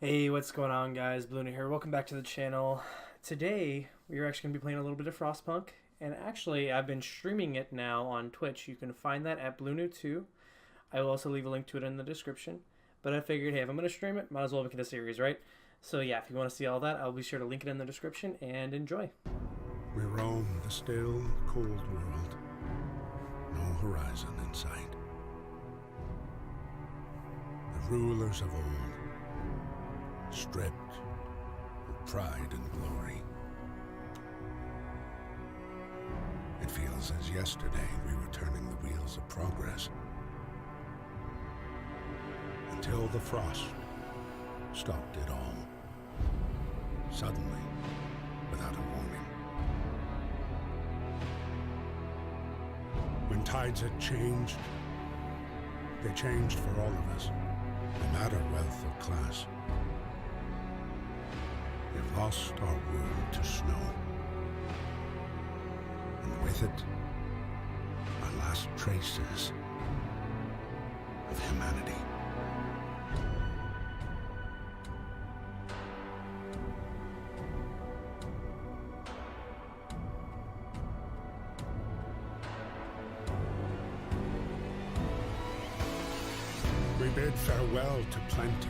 Hey, what's going on, guys? Balloona here. Welcome back to the channel. Today, we are actually going to be playing a little bit of Frostpunk, and actually, I've been streaming it now on Twitch. You can find that at Balloona2. I will also leave a link to it in the description. But I figured, hey, if I'm going to stream it, might as well make it a series, right? So yeah, if you want to see all that, I'll be sure to link it in the description, and enjoy. We roam the still, cold world. No horizon in sight. The rulers of old, stripped of pride and glory. It feels as yesterday we were turning the wheels of progress. Until the frost stopped it all. Suddenly, without a warning. When tides had changed, they changed for all of us, no matter wealth or class. We've lost our world to snow, and with it, our last traces of humanity. We bid farewell to plenty,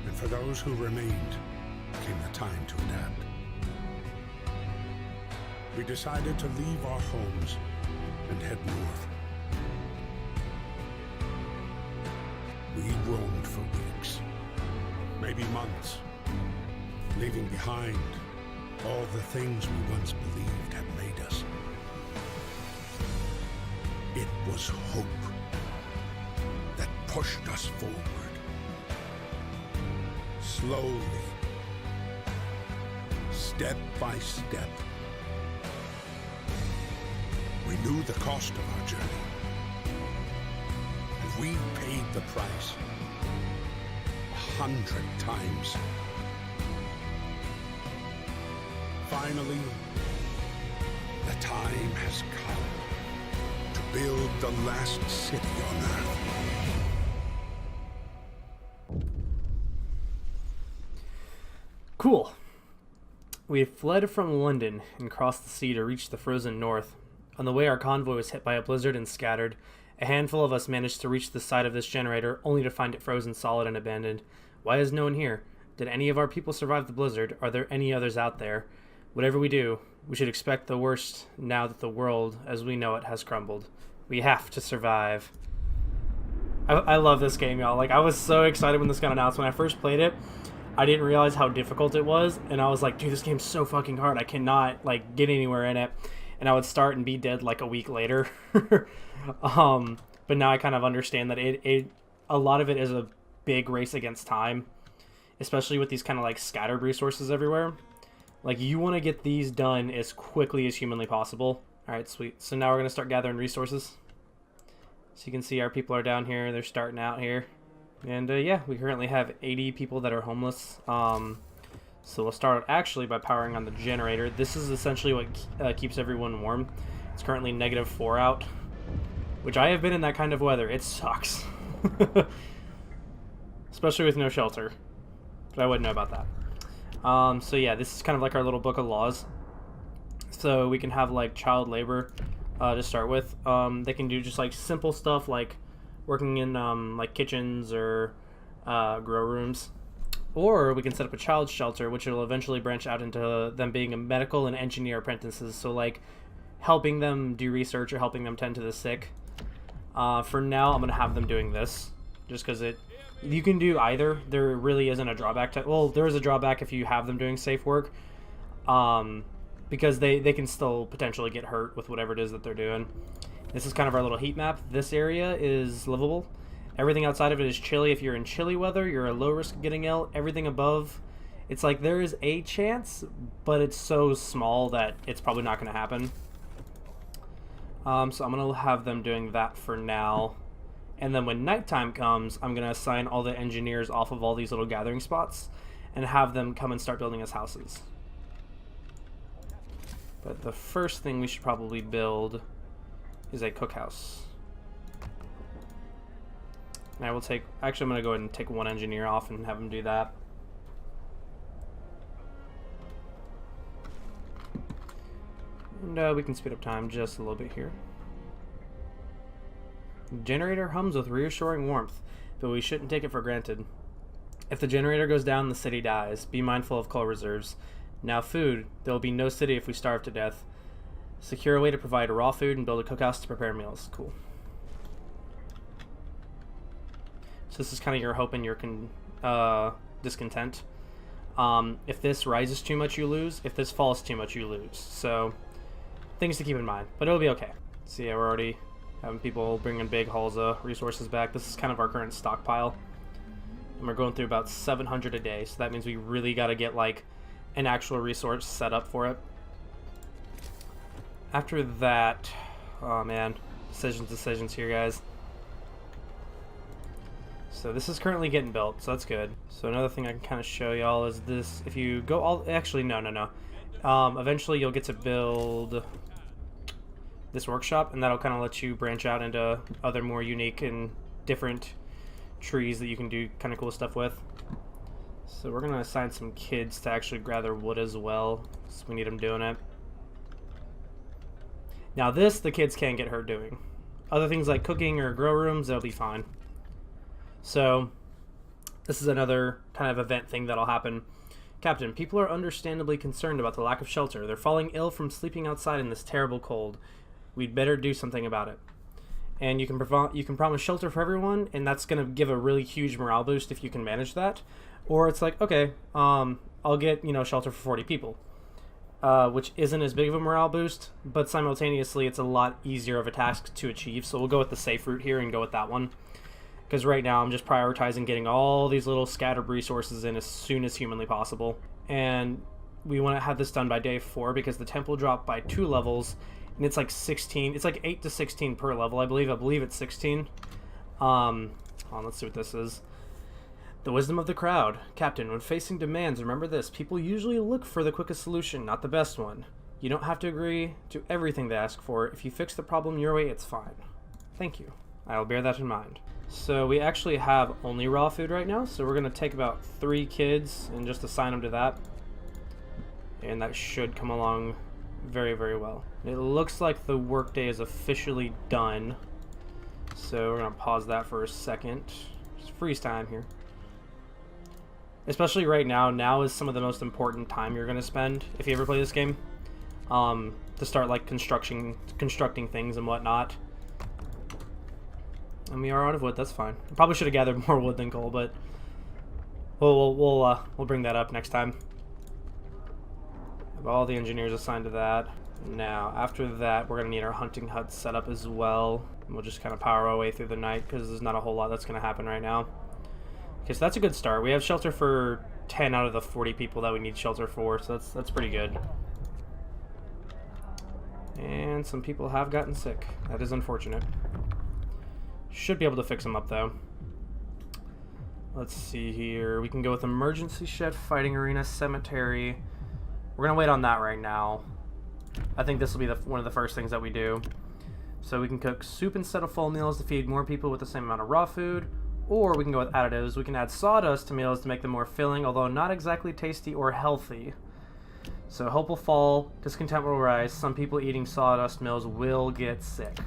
and for those who remained came the time to adapt. We decided to leave our homes and head north. We roamed for weeks, maybe months, leaving behind all the things we once believed had made us. It was hope that pushed us forward. Slowly, step by step. We knew the cost of our journey, and we paid the price 100 times. Finally, the time has come to build the last city on Earth. Cool. We had fled from London and crossed the sea to reach the frozen north. On the way, our convoy was hit by a blizzard and scattered. A handful of us managed to reach the side of this generator, only to find it frozen solid and abandoned. Why is no one here? Did any of our people survive the blizzard? Are there any others out there? Whatever we do, we should expect the worst now that the world, as we know it, has crumbled. We have to survive. I love this game, y'all. Like, I was so excited when this got announced. When I first played it, I didn't realize how difficult it was, and I was like, dude, this game's so fucking hard. I cannot, like, get anywhere in it. And I would start and be dead, like, a week later. But now I kind of understand that a lot of it is a big race against time, especially with these kind of, like, scattered resources everywhere. Like, you want to get these done as quickly as humanly possible. All right, sweet. So now we're going to start gathering resources. So you can see our people are down here. They're starting out here. And yeah, we currently have 80 people that are homeless. So we'll start actually by powering on the generator. This is essentially what keeps everyone warm. It's currently -4 out, which I have been in that kind of weather. It sucks. Especially with no shelter. But I wouldn't know about that. So yeah, this is kind of like our little book of laws. So we can have like child labor to start with. They can do just like simple stuff like working in like kitchens or grow rooms, or we can set up a child shelter, which will eventually branch out into them being a medical and engineer apprentices. So like helping them do research or helping them tend to the sick. For now, I'm gonna have them doing this just because you can do either. There really isn't a drawback to, well, there is a drawback if you have them doing safe work, because they can still potentially get hurt with whatever it is that they're doing. This is kind of our little heat map. This area is livable. Everything outside of it is chilly. If you're in chilly weather, you're at low risk of getting ill. Everything above, it's like there is a chance, but it's so small that it's probably not going to happen. So I'm going to have them doing that for now. And then when nighttime comes, I'm going to assign all the engineers off of all these little gathering spots and have them come and start building us houses. But the first thing we should probably build is a cookhouse. And I will take... Actually, I'm going to go ahead and take one engineer off and have him do that. And we can speed up time just a little bit here. Generator hums with reassuring warmth, but we shouldn't take it for granted. If the generator goes down, the city dies. Be mindful of coal reserves. Now food. There will be no city if we starve to death. Secure a way to provide raw food and build a cookhouse to prepare meals. Cool. So this is kind of your hope and your discontent. If this rises too much, you lose. If this falls too much, you lose. So things to keep in mind, but it'll be okay. So yeah, we're already having people bringing big hauls of resources back. This is kind of our current stockpile, and we're going through about 700 a day. So that means we really got to get like an actual resource set up for it. After that, oh man, decisions here, guys. So this is currently getting built, so that's good. So another thing I can kind of show y'all is this. If you go all, actually no. Eventually you'll get to build this workshop, and that'll kind of let you branch out into other more unique and different trees that you can do kind of cool stuff with. So we're gonna assign some kids to actually gather wood as well, so we need them doing it. Now this, the kids can't get hurt doing. Other things like cooking or grow rooms, they'll be fine. So this is another kind of event thing that'll happen. Captain, people are understandably concerned about the lack of shelter. They're falling ill from sleeping outside in this terrible cold. We'd better do something about it. And you can promise shelter for everyone, and that's going to give a really huge morale boost if you can manage that. Or it's like, okay, I'll get, shelter for 40 people. Which isn't as big of a morale boost, but simultaneously it's a lot easier of a task to achieve. So we'll go with the safe route here and go with that one. Because right now I'm just prioritizing getting all these little scattered resources in as soon as humanly possible. And we want to have this done by day 4 because the temple dropped by 2 levels. And it's like 16. It's like 8 to 16 per level, I believe. I believe it's 16. Hold on, let's see what this is. The wisdom of the crowd. Captain, when facing demands, remember this. People usually look for the quickest solution, not the best one. You don't have to agree to everything they ask for. If you fix the problem your way, it's fine. Thank you. I will bear that in mind. So we actually have only raw food right now, so we're going to take about 3 kids and just assign them to that. And that should come along very, very well. It looks like the workday is officially done. So we're going to pause that for a second. Just freeze time here. Especially right now. Now is some of the most important time you're going to spend if you ever play this game. To start like constructing things and whatnot. And we are out of wood. That's fine. Probably should have gathered more wood than coal, but we'll bring that up next time. Have all the engineers assigned to that. Now, after that, we're gonna need our hunting hut set up as well. And we'll just kind of power our way through the night because there's not a whole lot that's gonna happen right now. Okay, so that's a good start. We have shelter for 10 out of the 40 people that we need shelter for, so that's pretty good. And some people have gotten sick. That is unfortunate. Should be able to fix them up though. Let's see here. We can go with emergency shed, fighting arena, cemetery. We're gonna wait on that right now. I think this will be one of the first things that we do. So we can cook soup instead of full meals to feed more people with the same amount of raw food, or we can go with additives. We can add sawdust to meals to make them more filling, although not exactly tasty or healthy. So hope will fall, discontent will rise. Some people eating sawdust meals will get sick.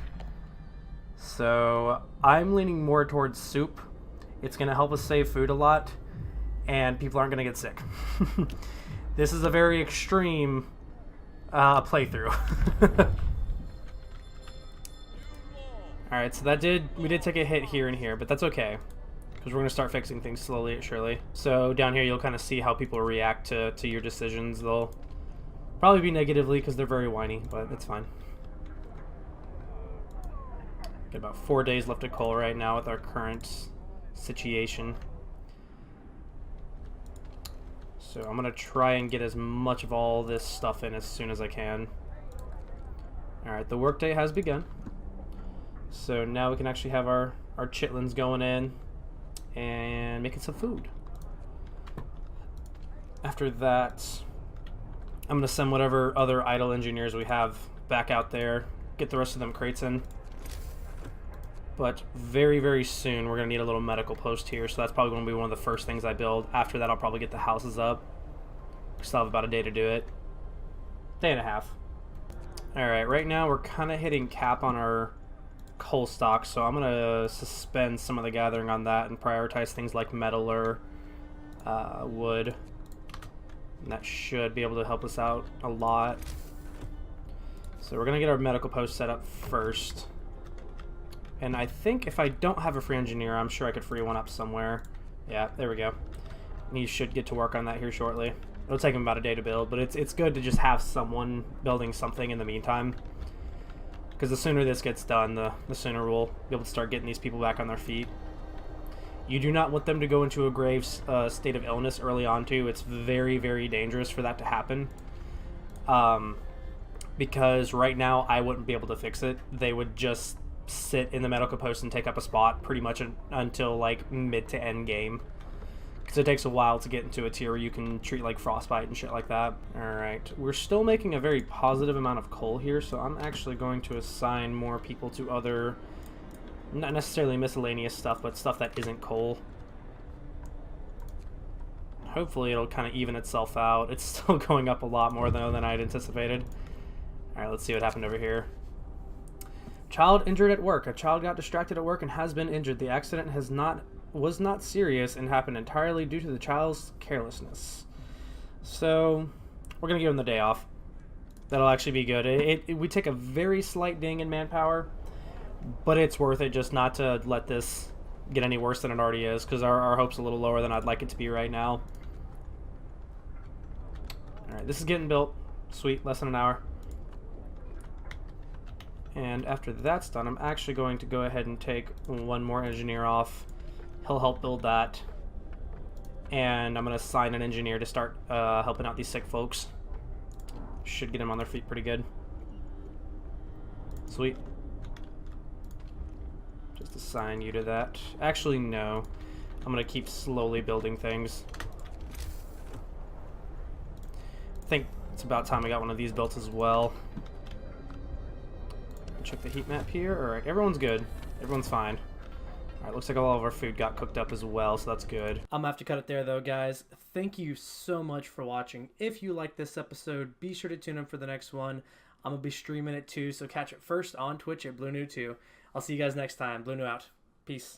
So I'm leaning more towards soup. It's going to help us save food a lot, and people aren't going to get sick. This is a very extreme playthrough. Alright, so we did take a hit here and here, but that's okay, because we're going to start fixing things slowly but surely. So down here you'll kind of see how people react to your decisions. They'll probably be negatively because they're very whiny, but it's fine. Got about 4 days left of coal right now with our current situation. So I'm going to try and get as much of all this stuff in as soon as I can. Alright, the workday has begun. So now we can actually have our chitlins going in and making some food. After that, I'm going to send whatever other idle engineers we have back out there, get the rest of them crates in. But very, very soon, we're going to need a little medical post here, so that's probably going to be one of the first things I build. After that, I'll probably get the houses up. Still have about a day to do it. Day and a half. Alright, right now we're kind of hitting cap on our coal stock, so I'm going to suspend some of the gathering on that and prioritize things like metal or wood. And that should be able to help us out a lot. So we're going to get our medical post set up first. And I think if I don't have a free engineer, I'm sure I could free one up somewhere. Yeah, there we go. And he should get to work on that here shortly. It'll take him about a day to build, but it's good to just have someone building something in the meantime. Because the sooner this gets done, the sooner we'll be able to start getting these people back on their feet. You do not want them to go into a grave state of illness early on, too. It's very, very dangerous for that to happen. Because right now, I wouldn't be able to fix it. They would just sit in the medical post and take up a spot pretty much until, like, mid to end game. Because it takes a while to get into a tier where you can treat, like, frostbite and shit like that. Alright, we're still making a very positive amount of coal here, so I'm actually going to assign more people to other, not necessarily miscellaneous stuff, but stuff that isn't coal. Hopefully it'll kind of even itself out. It's still going up a lot more, though, than I'd anticipated. Alright, let's see what happened over here. Child injured at work. A child got distracted at work and has been injured. The accident was not serious and happened entirely due to the child's carelessness. So, we're going to give him the day off. That'll actually be good. We take a very slight ding in manpower, but it's worth it just not to let this get any worse than it already is, because our hope's a little lower than I'd like it to be right now. Alright, this is getting built. Sweet, less than an hour. And after that's done, I'm actually going to go ahead and take one more engineer off. He'll help build that. And I'm going to assign an engineer to start helping out these sick folks. Should get them on their feet pretty good. Sweet. Just assign you to that. Actually, no. I'm going to keep slowly building things. I think it's about time I got one of these built as well. Check the heat map here. Alright, everyone's good. Everyone's fine. Alright, looks like all of our food got cooked up as well, so that's good. I'm gonna have to cut it there though, guys. Thank you so much for watching. If you liked this episode, be sure to tune in for the next one. I'm gonna be streaming it too, so catch it first on Twitch at BlueNew2. I'll see you guys next time. BlueNew out. Peace.